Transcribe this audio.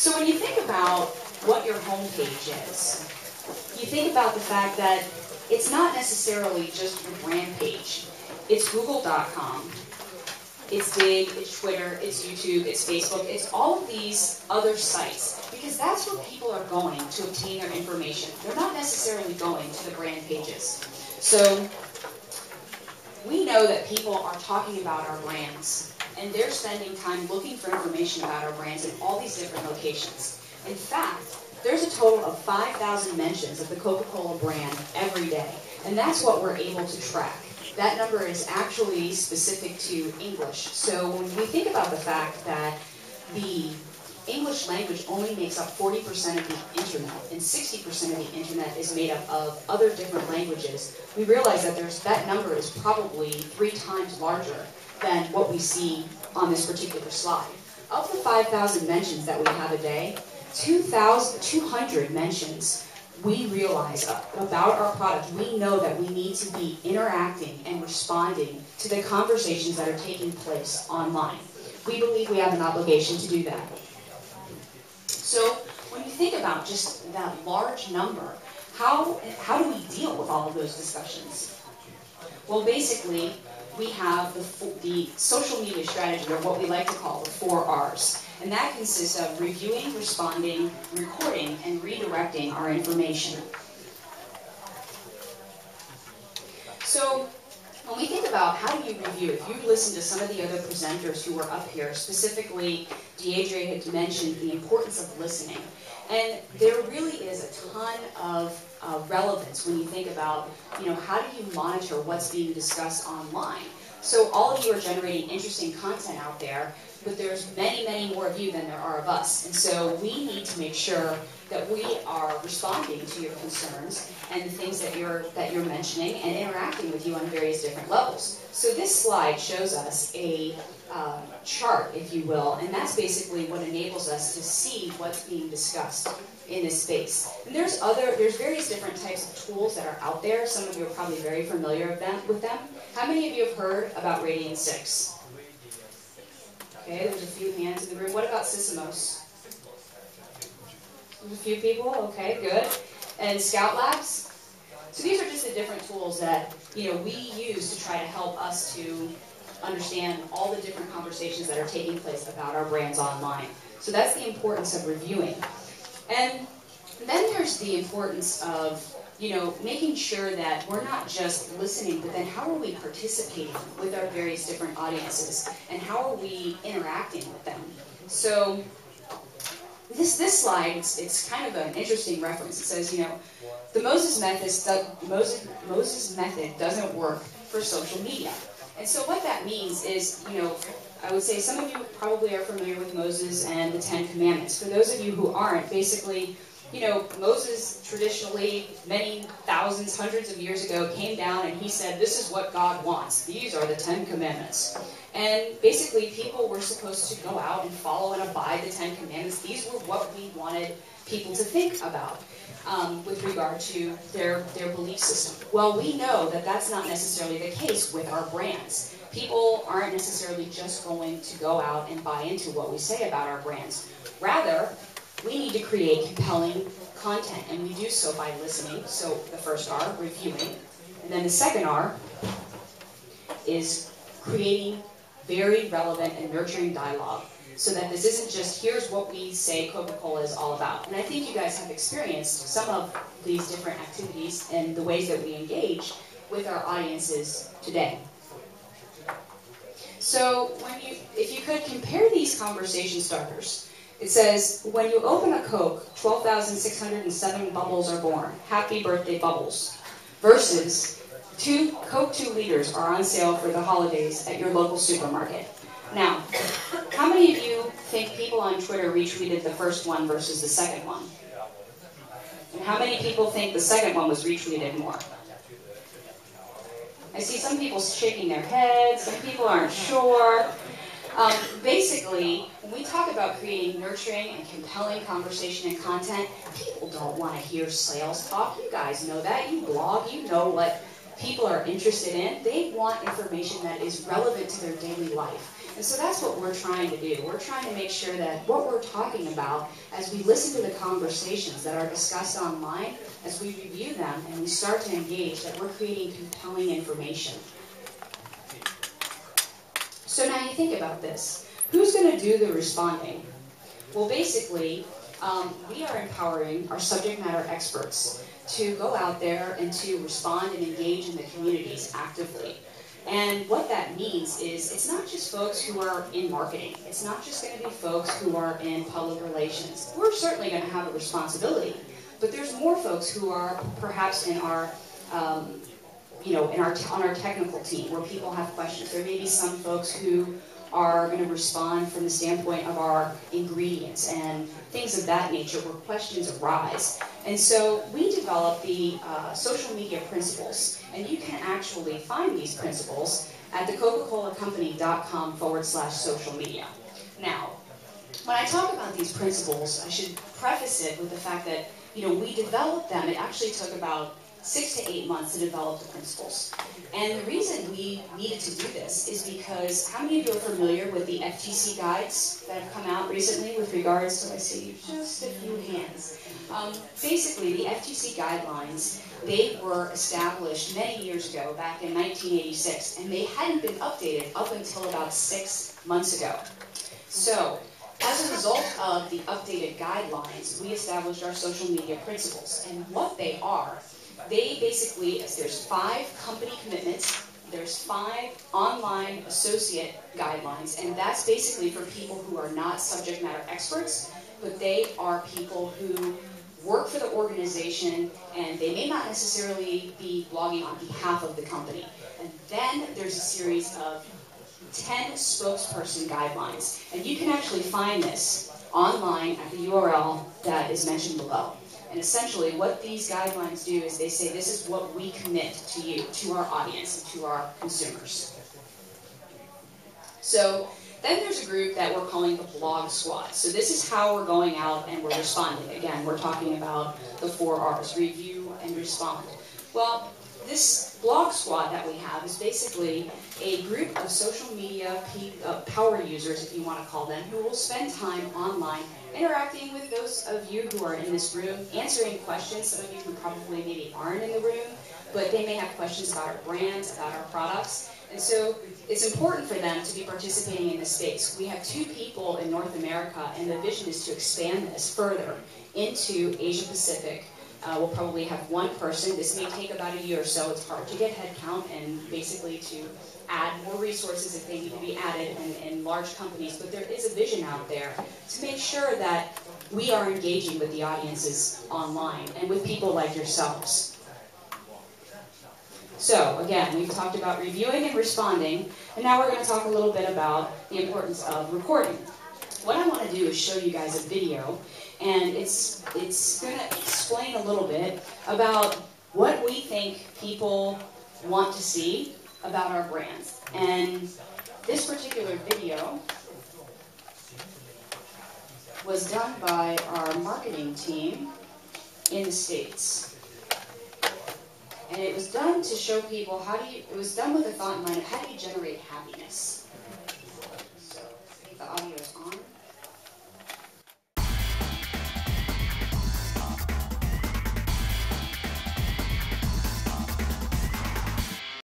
So when you think about what your homepage is, you think about the fact that it's not necessarily just your brand page. It's Google.com. It's Dig, it's Twitter, it's YouTube, it's Facebook, it's all of these other sites, because that's where people are going to obtain their information. They're not necessarily going to the brand pages. So we know that people are talking about our brands, and they're spending time looking for information about our brands in all these different locations. In fact, there's a total of 5,000 mentions of the Coca-Cola brand every day, and that's what we're able to track. That number is actually specific to English. So when we think about the fact that the English language only makes up 40% of the internet, and 60% of the internet is made up of other different languages, we realize that that number is probably 3 times larger than what we see on this particular slide. Of the 5,000 mentions that we have a day, 200 mentions we realize about our product. We know that we need to be interacting and responding to the conversations that are taking place online. We believe we have an obligation to do that. So when you think about just that large number, how do we deal with all of those discussions? Well, basically, we have the social media strategy, or what we like to call the 4 R's. And that consists of reviewing, responding, recording, and redirecting our information. So when we think about how do you review, if you listen to some of the other presenters who were up here, specifically Deidre had mentioned the importance of listening. And there really is a ton of relevance when you think about, how do you monitor what's being discussed online? So all of you are generating interesting content out there, but there's many, many more of you than there are of us. And so we need to make sure that we are responding to your concerns and the things that you're mentioning and interacting with you on various different levels. So this slide shows us a chart, if you will, and that's basically what enables us to see what's being discussed in this space. And there's various different types of tools that are out there. Some of you are probably very familiar with them. How many of you have heard about Radiant 6? Okay, there's a few hands in the room. What about Sysomos? There's a few people. Okay, good. And Scout Labs? So these are just the different tools that we use to try to help us to understand all the different conversations that are taking place about our brands online. So that's the importance of reviewing. And then there's the importance of making sure that we're not just listening, but then how are we participating with our various different audiences, and how are we interacting with them? So this slide, it's kind of an interesting reference. It says, the Moses method doesn't work for social media. And so what that means is, I would say some of you probably are familiar with Moses and the 10 Commandments. For those of you who aren't, basically, Moses traditionally, many thousands, hundreds of years ago, came down and he said, this is what God wants. These are the 10 Commandments. And basically, people were supposed to go out and follow and abide the 10 Commandments. These were what we wanted people to think about with regard to their belief system. Well, we know that that's not necessarily the case with our brands. People aren't necessarily just going to go out and buy into what we say about our brands. Rather, we need to create compelling content, and we do so by listening. So the first R, reviewing. And then the second R is creating very relevant and nurturing dialogue, so that this isn't just, here's what we say Coca-Cola is all about. And I think you guys have experienced some of these different activities and the ways that we engage with our audiences today. So if you could compare these conversation starters, it says, when you open a Coke, 12,607 bubbles are born. Happy birthday, Bubbles. Versus, Coke 2 liters are on sale for the holidays at your local supermarket. Now, how many of you think people on Twitter retweeted the first one versus the second one? And how many people think the second one was retweeted more? I see some people shaking their heads, some people aren't sure. Basically, when we talk about creating nurturing and compelling conversation and content, people don't want to hear sales talk. You guys know that. You blog. You know what people are interested in. They want information that is relevant to their daily life. And so that's what we're trying to do. We're trying to make sure that what we're talking about, as we listen to the conversations that are discussed online, as we review them and we start to engage, that we're creating compelling information. So now you think about this. Who's going to do the responding? Well, basically, we are empowering our subject matter experts to go out there and to respond and engage in the communities actively. And what that means is it's not just folks who are in marketing. It's not just going to be folks who are in public relations. We're certainly going to have a responsibility, but there's more folks who are perhaps in our, on our technical team where people have questions. There may be some folks who are going to respond from the standpoint of our ingredients and things of that nature where questions arise. And so we developed the social media principles, and you can actually find these principles at the Coca-colacompany.com/social media. Now, when I talk about these principles, I should preface it with the fact that, we developed them. It actually took about 6 to 8 months to develop the principles. And the reason we needed to do this is because how many of you are familiar with the FTC guides that have come out recently with regards to, I see just a few hands. Basically, the FTC guidelines, they were established many years ago, back in 1986, and they hadn't been updated up until about 6 months ago. So, as a result of the updated guidelines, we established our social media principles. And what they are, they basically, there's 5 company commitments, there's 5 online associate guidelines, and that's basically for people who are not subject matter experts, but they are people who work for the organization, and they may not necessarily be blogging on behalf of the company. And then there's a series of 10 spokesperson guidelines, and you can actually find this online at the URL that is mentioned below. And essentially what these guidelines do is they say this is what we commit to you, to our audience, to our consumers. So then there's a group that we're calling the blog SWAT. So this is how we're going out and we're responding. Again, we're talking about the 4 R's, review and respond. Well, this blog SWAT that we have is basically a group of social media power users, if you want to call them, who will spend time online interacting with those of you who are in this room, answering questions. Some of you who probably maybe aren't in the room, but they may have questions about our brands, about our products. And so it's important for them to be participating in this space. We have 2 people in North America, and the vision is to expand this further into Asia Pacific. We'll probably have 1 person. This may take about a year or so. It's hard to get headcount and basically to add more resources if they need to be added in large companies. But there is a vision out there to make sure that we are engaging with the audiences online and with people like yourselves. So again, we've talked about reviewing and responding, and now we're going to talk a little bit about the importance of recording. What I want to do is show you guys a video, and it's going to explain a little bit about what we think people want to see about our brands. And this particular video was done by our marketing team in the States. And it was done to show people it was done with a thought in mind of how do you generate happiness?